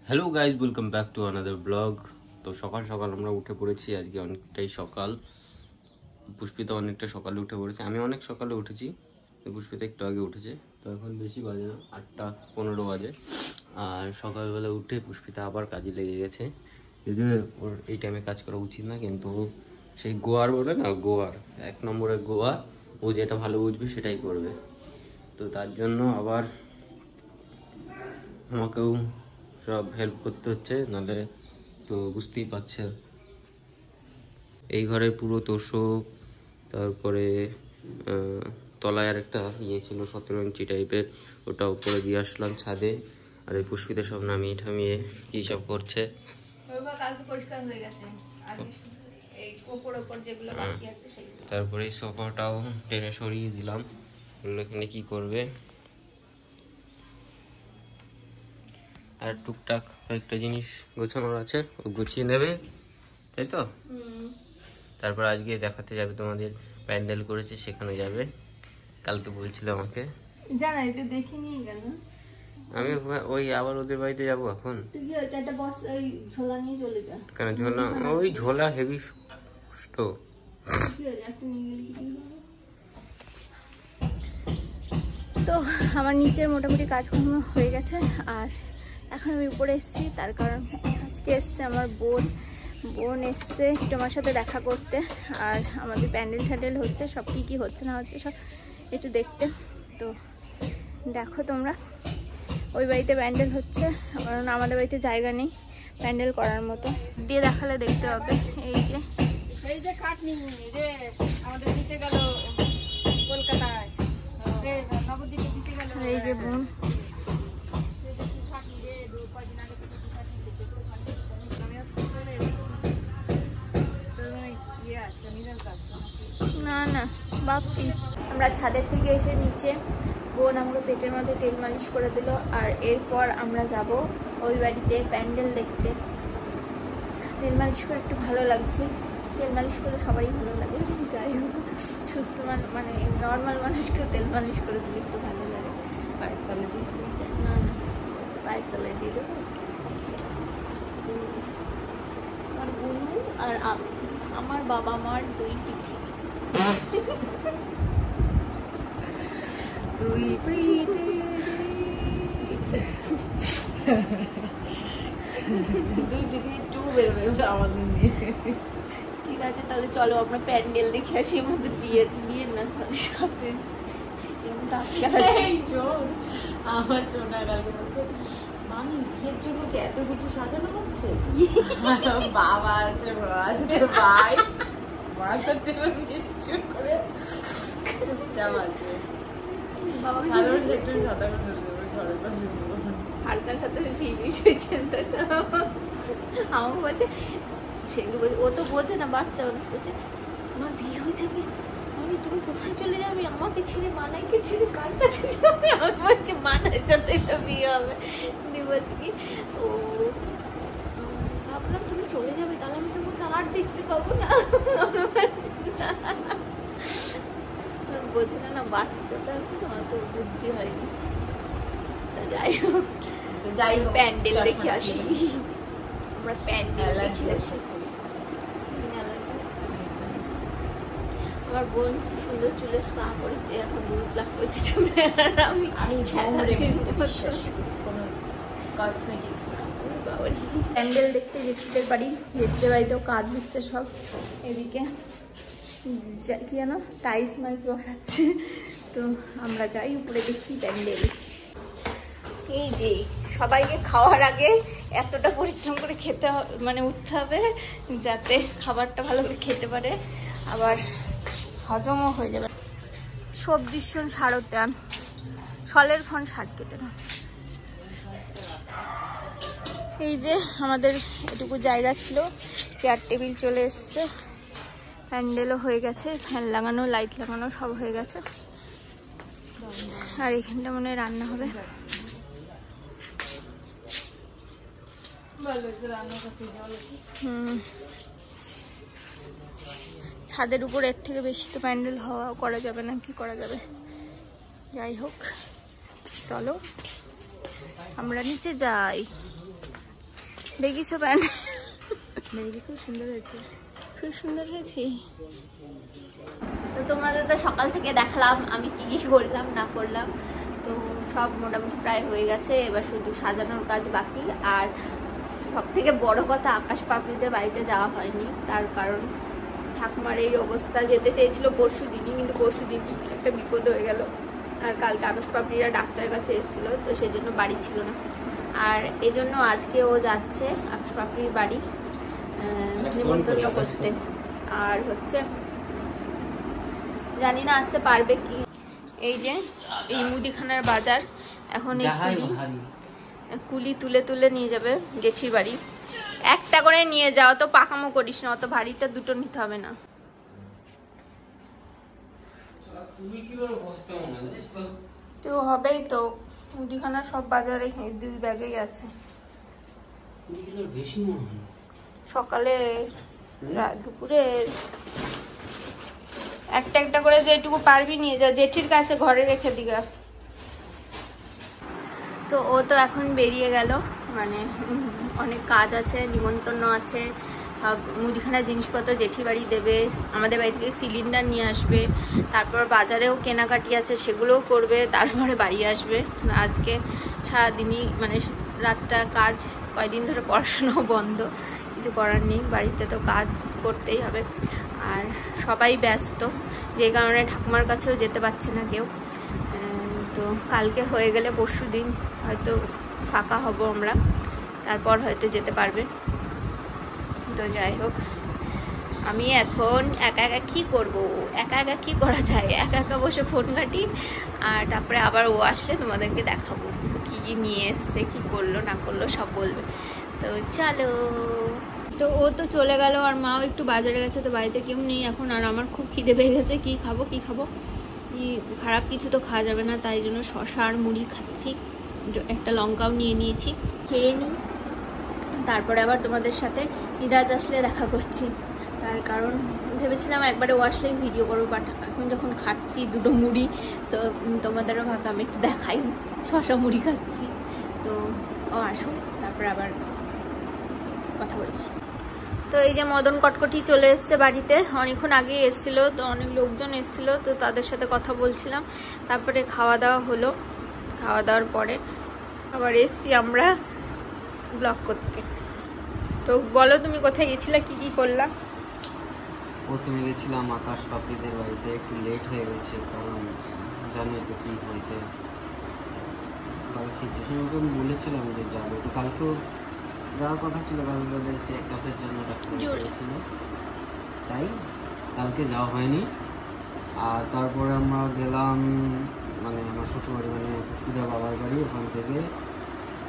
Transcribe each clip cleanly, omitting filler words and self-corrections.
Hello guys, welcome back to another blog. তো সকাল সকাল আমরা উঠে পড়েছি, আজকে অনেকটাই সকাল। পুষ্পিতা অনেকটা সকালে উঠে পড়েছে, আমি অনেক সকালে উঠেছি, পুষ্পিতা একটু আগে উঠেছে। তো এখন বেশি বাজে না, 8:15 বাজে। আর সকালবেলা উঠে পুষ্পিতা আবার কাজে লেগে গেছে। যদিও ওর এই টাইমে কাজ করা উচিত না, কিন্তু সেই গোয়ার বলে না, গোয়ার 1 নম্বরের গোয়ার, ও যেটা ভালো বুঝবে সেটাই করবে। তো তার জন্য আবার আমাকেও সব হেল্প করতে হচ্ছে, নাহলে তো বুঝতেই পারছেন। এই ঘরের পুরো তোষক, তারপরে তলায় আর একটা ইয়ে ছিল 17 ইঞ্চি টাইপের, ওটা উপরে দিয়ে আসলাম ছাদে। আর এই পুষ্পিতে সব নামিয়ে ঠামিয়ে কী সব করছে। তারপরে এই সোফাটাও টেনে সরিয়ে দিলাম, বললো এখানে কি করবে। আর টুকটাক কয়েকটা জিনিস গোছানোর আছে, ও গুছিয়ে নেবে, তাই তো। তারপর আজকে দেখাতে যাবে তোমাদের, প্যান্ডেল করেছে সেখানে যাবে। কালকে বলছিল আমাকে, জানা এটা দেখিনি কেন। আমি ওই আবার ওদের বাড়িতে যাবো এখন। তুই কি চারটা বস ওই ঝোলা নিয়ে চলে যা। কেন ঝোলা? ওই ঝোলা হেভি কষ্ট। তো আমার নিচের মোটামুটি কাজকর্ম হয়ে গেছে, আর এখন আমি উপরে এসেছি। তার কারণ আজকে এসছে আমার বোন এসছে একটু আমার সাথে দেখা করতে, আর আমাদের প্যান্ডেল হচ্ছে, সব কী হচ্ছে না হচ্ছে সব একটু দেখতে। তো দেখো তোমরা, ওই বাড়িতে প্যান্ডেল হচ্ছে, কারণ আমাদের বাড়িতে জায়গা নেই প্যান্ডেল করার মতো। দিয়ে দেখালে দেখতে হবে। এই যে কাঠ নিয়ে যে আমাদের দিতে গেল কলকাতায়, এই যে বোন, না না বাপি। আমরা ছাদের থেকে এসে নিচে বোন আমাকে পেটের মধ্যে তেল মালিশ করে দিল, আর এরপর আমরা যাব ওই বাড়িতে প্যান্ডেল দেখতে। তেল মালিশ করে একটু ভালো লাগছে, তেল মালিশ করে সবারই ভালো লাগে। যাই হোক, সুস্থ মানে নর্মাল মানুষকেও তেল মালিশ করে দিলে একটু ভালো লাগে। পায়ের তলে দিয়ে না না, পায়ের তলে দিয়ে দেবো। আমার বুনু আর আমার বাবা মার দুই পৃথিবী, দুই পৃথিবী, টু বেরোবে আমাদের নিয়ে। ঠিক আছে, তাহলে চলো আমরা প্যান্ডেল দেখে আসি। আমাদের বিয়ের না, সরি, সাথে আমার সোনা কালকে বলছে, মামি বিয়ের জন্য কি এত কিছু সাজানো হচ্ছে? বাবা আছে, আছে ভাই, মাথার জন্য কিছু করে চুপচাপ আছে বাবা। কারণ একটু সাদা হালকার সাথে সেই বিষয় চিন্তা আমাকে বলছে, সেগুলো বলছে, ও তো বোঝে না, বাচ্চা মানুষ বলছে তোমার বিয়ে হয়ে যাবে, আমি তুমি কোথায় চলে যাবে, আমাকে ছেড়ে, মানাইকে ছেড়ে কার কাছে যাবে? আমি বলছি মানার সাথে তো বিয়ে হবে। দিয়ে বলছে কি, ও ভাবলাম তুমি চলে যাবে, তাহলে আমি তোমাকে আর দেখতে পাবো না। বোঝে না, বাচ্চা তো এখন অত বুদ্ধি হয়নি। যাই হোক, প্যান্ডেল দেখে আসি আমরা, প্যান্ডেল দেখে আসি। আমার বোন কি সুন্দর চুলে স্পা করেছে, এখন দুধ লাগ করতে চলে, আর আমি প্যান্ডেল দেখতে জেঠিদের বাড়ি, জেঠিদের বাড়িতেও কাজ হচ্ছে সব। এদিকে কি জানো টাইলস মাইস বসাচ্ছে, তো আমরা যাই উপরে দেখি প্যান্ডেল। এই যে সবাইকে খাওয়ার আগে এতটা পরিশ্রম করে খেতে মানে উঠতে হবে, যাতে খাবারটা ভালো করে খেতে পারে, আবার হজমও হয়ে যাবে। সবজির সন সারতে আন, সলের খন সার কেটে না। এই যে আমাদের এটুকু জায়গা ছিল, চেয়ার টেবিল চলে এসছে, প্যান্ডেলও হয়ে গেছে, ফ্যান লাগানো, লাইট লাগানো সব হয়ে গেছে। আর এখানটা মনে হয় রান্না হবে। ছাদের উপর এর থেকে বেশি তো প্যান্ডেল হওয়া করা যাবে না, কি করা যাবে। যাই হোক, চলো আমরা নিচে যাই। দেখিছো প্যান্ট? খুব সুন্দর হয়েছে, খুব সুন্দর হয়েছে। তো তোমাদের তো সকাল থেকে দেখালাম আমি কি কি করলাম না করলাম। তো সব মোটামুটি প্রায় হয়ে গেছে, এবার শুধু সাজানোর কাজ বাকি। আর সব থেকে বড় কথা, আকাশ পাপড়িদের বাড়িতে যাওয়া হয়নি, তার কারণ ঠাকুমার এই অবস্থা। যেতে চেয়েছিল পরশু দিনই, কিন্তু পরশু দিন একটা বিপদ হয়ে গেল। আর কালকে আকাশ পাপড়িরা ডাক্তারের কাছে এসেছিল, তো সেই জন্য বাড়ি ছিল না। আর এই জন্য আজকে ও যাচ্ছে আকাশ পাপড়ির বাড়ি নিমন্ত্রণ করতে। আর হচ্ছে জানি না আসতে পারবে কি। এই যে এই মুদিখানার বাজার, এখন এই কুলি তুলে তুলে নিয়ে যাবে জেঠির বাড়ি। একটা করে নিয়ে যাও, তো পাকামো করিস না, অত ভারীটা দুটো নিতে হবে না। তো হবেই তো, মুদিখানা সব বাজারে 2 ব্যাগেই আছে। সকালে দুপুরে একটা একটা করে যেটুকু পারবি নিয়ে যা, জেঠির কাছে ঘরে রেখে দিগা। তো ও তো এখন বেরিয়ে গেল, মানে অনেক কাজ আছে, নিমন্ত্রণ আছে, মুদিখানার জিনিসপত্র জেঠি বাড়ি দেবে, আমাদের বাড়ি থেকে সিলিন্ডার নিয়ে আসবে, তারপর বাজারেও কেনাকাটি আছে সেগুলোও করবে, তারপরে বাড়ি আসবে। আজকে সারাদিনই মানে রাতটা কাজ, কয়দিন ধরে পড়াশোনাও বন্ধ, কিছু করার নেই, বাড়িতে তো কাজ করতেই হবে। আর সবাই ব্যস্ত, যে কারণে ঠাকুমার কাছেও যেতে পারছে না কেউ। তো কালকে হয়ে গেলে পরশু দিন হয়তো ফাঁকা হব আমরা, তারপর হয়তো যেতে পারবে। তো যাই হোক, আমি এখন একা একা কি করব, একা একা কি করা যায়, একা একা বসে ফোন ঘাঁটি। আর তারপরে আবার ও আসলে তোমাদেরকে দেখাবো কি কি নিয়ে এসছে, কি করলো না করলো সব বলবে। তো চলো। তো ও তো চলে গেল, আর মাও একটু বাজারে গেছে, তো বাড়িতে কেউ নেই এখন। আর আমার খুব খিদে পেয়ে গেছে, কি খাবো কি খাবো, খারাপ কিছু তো খাওয়া যাবে না, তাই জন্য শশা আর মুড়ি খাচ্ছি, একটা লঙ্কাও নিয়ে নিয়েছি, খেয়ে নিই। তারপরে আবার তোমাদের সাথে নিরাজ আসলে দেখা করছি, তার কারণ ভেবেছিলাম একবারে ও আসলেই ভিডিও করবো, বাট এখন যখন খাচ্ছি 2টো মুড়ি, তো তোমাদেরও ভাবলাম একটু দেখাই, শশা মুড়ি খাচ্ছি। তো ও আসুন, তারপরে আবার কথা বলছি। তো এই যে মদন কটকটি চলে এসছে বাড়িতে, অনেকক্ষণ আগে এসেছিল, তো অনেক লোকজন এসেছিল, তো তাদের সাথে কথা বলছিলাম। তারপরে খাওয়া দাওয়া হলো, খাওয়া দাওয়ার পরে আবার এসছি আমরা ব্লগ করতে। তো বলো তুমি কোথায় গেছিলা, কি কি করলা? প্রথমে গেছিলাম আকাশ পাপড়িদের বাড়িতে, একটু লেট হয়ে গেছে, কারণ জানোই তো কি হয়েছে, সিচুয়েশন মতন বলেছিলাম যে যাবো, তো কালকেও যাওয়ার কথা ছিল, কালকে ওদের চেক আপের জন্য ডাক্তার ছিল, তাই কালকে যাওয়া হয়নি। আর তারপরে আমরা গেলাম মানে আমার শ্বশুরবাড়ি, মানে পুষ্পিতার বাবার বাড়ি, ওখান থেকে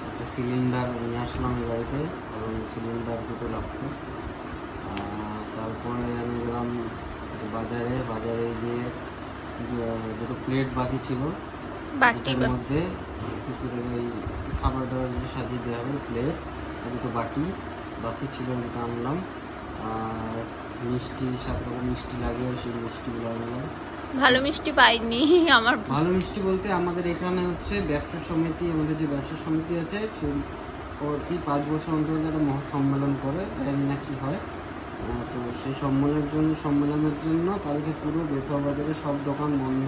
একটা সিলিন্ডার নিয়ে আসলাম এই বাড়িতে, কারণ সিলিন্ডার 2টো লাগতো। তারপরে আমি গেলাম বাজারে, বাজারে গিয়ে 2টো প্লেট বাকি ছিল, বাটির মধ্যে পুষ্পিতাকে ওই খাবার দাবার যদি সাজিয়ে দেওয়া হবে প্লেট, 2টো বাটি বাকি ছিল, ওটা আনলাম। আর মিষ্টি, 7 রকম মিষ্টি লাগে, সেই মিষ্টিগুলো আনলাম। ভালো মিষ্টি পাইনি আমার। ভালো মিষ্টি বলতে আমাদের এখানে হচ্ছে ব্যবসা সমিতি, আমাদের যে ব্যবসা সমিতি আছে সে প্রতি 5 বছর অন্তর একটা মহাসম্মেলন করে, জানি না কি হয়। তো সেই সম্মেলনের জন্য কালকে পুরো বেথুয়া বাজারে সব দোকান বন্ধ,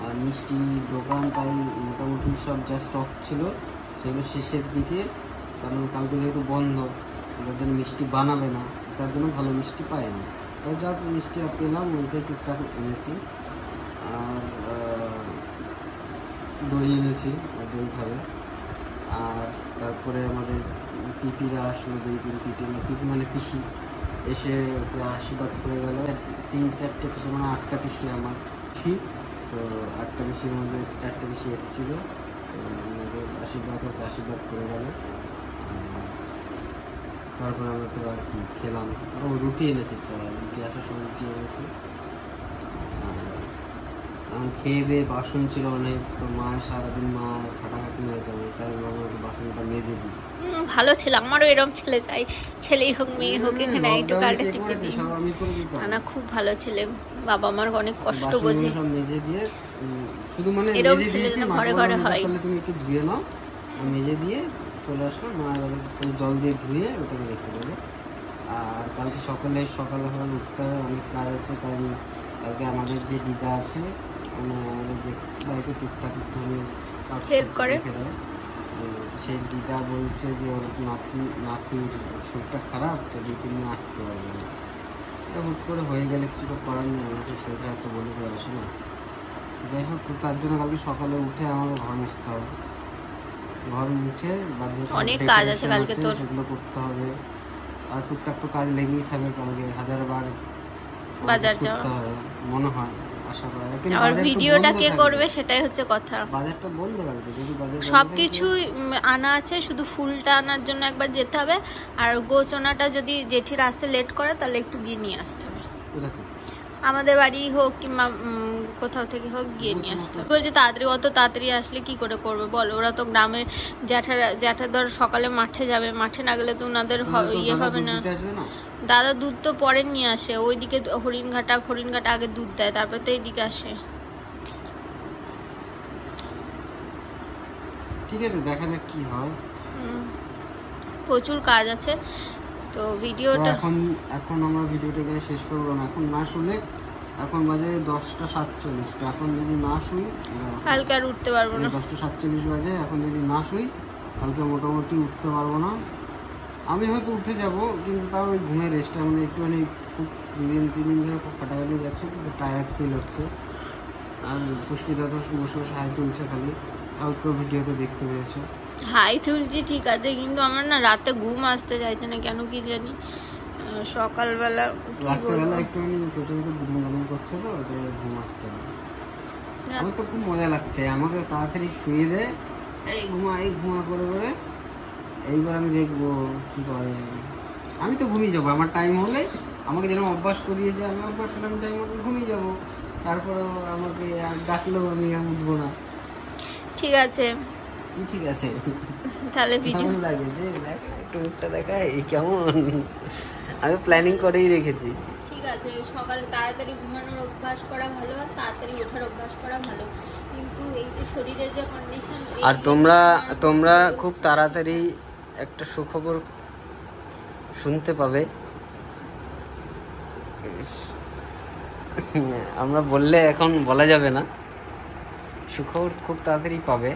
আর মিষ্টি দোকান তাই মোটামুটি সব যা স্টক ছিল সেগুলো শেষের দিকে, কারণ কালকে যেহেতু বন্ধ, তাদের জন্য মিষ্টি বানাবে না, তার জন্য ভালো মিষ্টি পাইনি। আর যা মিষ্টি পেলাম ওইটাই টুকটাক এনেছি। আর দই এনেছি, আর দই খাবে। আর তারপরে আমাদের পিপিরা আসলো, 2-3 পিপি মানে পিসি এসে ওকে আশীর্বাদ করে গেল। 3-4টে পিসি, মানে 8টা পিসি আমার পিসি, তো 8টা পিসির মধ্যে 4টে পিসি এসেছিল, তো আমাদের ওকে আশীর্বাদ করে গেল। তারপরে আমরা তো আর কি খেলাম, ও রুটি এনেছি, তো রুটি আসার সময় রুটি এনেছি। খেয়ে দিয়ে বাসন ছিল অনেক, তো মা সারাদিন মা খাটাখাটি হয়ে যাবে, তাই আমার বাসনটা মেজে দিই। ভালো ছিল, আমারও এরকম ছেলে চাই, ছেলেই হোক মেয়ে হোক, এখানে একটু কালটা টিপে দিই। না খুব ভালো ছেলে, বাবা আমার অনেক কষ্ট বোঝে। সব মেজে দিয়ে শুধু মানে এরকম ছেলে ঘরে ঘরে হয়, তাহলে তুমি একটু ধুয়ে নাও, মেজে দিয়ে চলে আসলো, মা এবারে জল দিয়ে ধুয়ে ওটাকে রেখে দেবে। আর কালকে সকালে উঠতে হবে, অনেক কাজ আছে। কারণ কালকে আমাদের যে দিদা আছে, মানে আমাদের যে বাড়িতে টুকটাক একটুখানি হেল্প করে, রেখে দেয়, সেই দিদা বলছে যে ওর নাতির শরীরটা খারাপ, তো 2-3 দিন আসতে পারবে না। হুট করে হয়ে গেলে কিছু তো করার নেই, মানুষের শরীর খারাপ তো বলে করে আসে না। যাই হোক, তো তার জন্য কালকে সকালে উঠে আমাকে ঘর মুছতে হবে, ঘর মুছে অনেক কাজ আছে কালকে, তোর সেগুলো করতে হবে। আর টুকটাক তো কাজ লেগেই থাকবে, কালকে 1000বার বাজার যাওয়া হবে মনে হয়, আশা করা যায়। আর ভিডিওটা কে করবে সেটাই হচ্ছে কথা। বাজারটা বন্ধ কালকে, যদি বাজার সবকিছু আনা আছে, শুধু ফুলটা আনার জন্য একবার যেতে হবে। আর গোচনাটা যদি জেঠির আসতে লেট করে তাহলে একটু গিয়ে নিয়ে আসতে হবে, আমাদের বাড়ি হোক কিংবা কোথাও থেকে হোক গিয়ে নিয়ে আসতে হবে। বলছে তাড়াতাড়ি, অত তাড়াতাড়ি আসলে কি করে করবে বল? ওরা তো গ্রামের জ্যাঠা ধর সকালে মাঠে যাবে, মাঠে না গেলে তো ওনাদের ইয়ে হবে না। দাদা দুধ তো পরে নিয়ে আসে, ওইদিকে হরিণঘাটা আগে দুধ দেয়, তারপর তো এইদিকে আসে। ঠিক আছে, দেখা যাক কি হয়। প্রচুর কাজ আছে, তো ভিডিওটা এখন আমরা ভিডিওটা এখানে শেষ করবো না। এখন না শুনে, এখন বাজে 10:47, তো এখন যদি না শুই কালকে আর উঠতে পারবো না। 10:47 বাজে, এখন যদি না শুই কালকে মোটামুটি উঠতে পারবো না। আমি হয়তো উঠে যাব, কিন্তু তাও ওই ঘুমের রেস্টটা মানে একটুখানি, খুব 2-3 দিন ধরে খুব ফাটাফাটি যাচ্ছে, কিন্তু টায়ার্ড ফিল হচ্ছে। আর পুষ্পিতা তো বসে বসে হাই তুলছে খালি, কালকে ভিডিওতে দেখতে পেয়েছো। হাই তুলছি ঠিক আছে, কিন্তু আমার না রাতে ঘুম আসতে চাইছে না, কেন কি জানি। সকালবেলা রাত্রেবেলা একটুখানি পেটে গুদুম করছে, তো ঘুম আসছে না। আমার তো খুব মজা লাগছে, আমাকে তাড়াতাড়ি শুয়ে দেয়, এই ঘুমা করে করে। এইবার আমি দেখবো কি করে। আমি তো ঘুমিয়ে যাবো, আমার টাইম হলে আমাকে যেরকম অভ্যাস করিয়েছে, আমি অভ্যাস হলে আমি টাইম মতো ঘুমিয়ে যাবো। তারপরেও আমাকে ডাকলেও আমি উঠবো না। ঠিক আছে, ঠিক আছে, তাহলে ভিডিও লাগে যে একটু মুখটা দেখাই কেমন, আমি প্ল্যানিং করেই রেখেছি। ঠিক আছে, সকালে তাড়াতাড়ি ঘুমানোর অভ্যাস করা ভালো, আর তাড়াতাড়ি ওঠার অভ্যাস করা ভালো, কিন্তু এই যে শরীরের যে কন্ডিশন। আর তোমরা খুব তাড়াতাড়ি একটা সুখবর শুনতে পাবে, আমরা বললে এখন বলা যাবে না। সুখবর খুব তাড়াতাড়ি পাবে,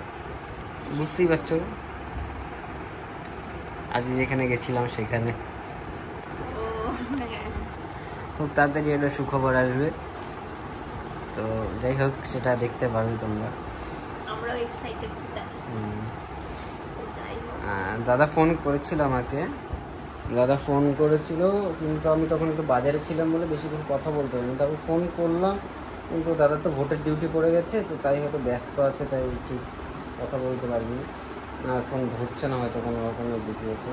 বুঝতেই পারছো। আজ যেখানে গেছিলাম সেখানে খুব তাড়াতাড়ি একটা সুখবর আসবে, তো যাই হোক সেটা দেখতে পারবে তোমরা। আমরাও এক্সাইটেড। দাদা ফোন করেছিল আমাকে, কিন্তু আমি তখন একটু বাজারে ছিলাম বলে বেশিক্ষণ কথা বলতে পারিনি। তারপর ফোন করলাম, কিন্তু দাদা তো ভোটের ডিউটি পড়ে গেছে, তো তাই হয়তো ব্যস্ত আছে, তাই ঠিক কথা বলতে পারিনি। আর ফোন ধরছে না, হয়তো কোনো রকমের বেশি আছে।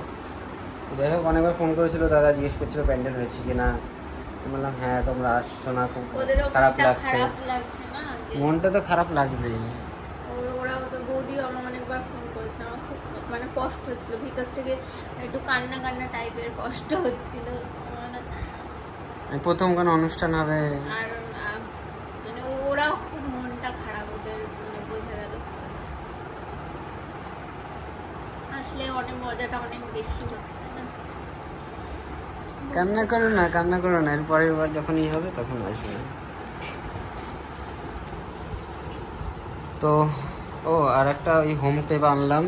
যাই হোক, অনেকবার ফোন করেছিল, দাদা জিজ্ঞেস করছিল প্যান্ডেল হয়েছে কিনা। বললাম হ্যাঁ, তোমরা আসছো না, খুব খারাপ লাগছে। মনটা তো খারাপ লাগবেই। ওরা তো বৌদিও আমার অনেকবার ফোন করেছে, আমার খুব মানে কষ্ট হচ্ছিল ভিতর থেকে, একটু কান্না টাইপের কষ্ট হচ্ছিল। প্রথম কোনো অনুষ্ঠান হবে, আর মানে ওরাও খুব মনটা খারাপ, ওদের মানে বোঝা গেল। আসলে অনেক মজাটা অনেক বেশি হতো। কান্না করো না, এর পরের বার যখনই হবে তখন আসবে। তো আর একটা ওই হোম টেপ আনলাম,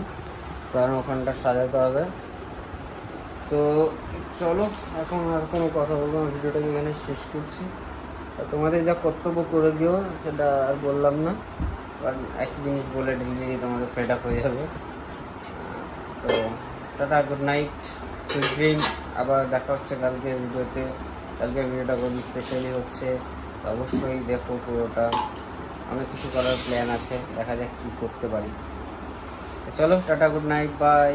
কারণ ওখানটা সাজাতে হবে। তো চলো, এখন আর কোনো কথা বলবো না, ভিডিওটাকে এখানে শেষ করছি। আর তোমাদের যা কর্তব্য করে দিও, সেটা আর বললাম না, কারণ একটা জিনিস বলে ডেলি তোমাদের ফেড আপ হয়ে যাবে। তো tata, good night, sweet dream. আবার দেখা হচ্ছে কালকে ভিডিওতে। কালকে ভিডিওটা খুবই স্পেশালি হচ্ছে, অবশ্যই দেখো পুরোটা। অনেক কিছু করার প্ল্যান আছে, দেখা যাক কি করতে পারি। চলো, টাটা, গুড নাইট, বাই।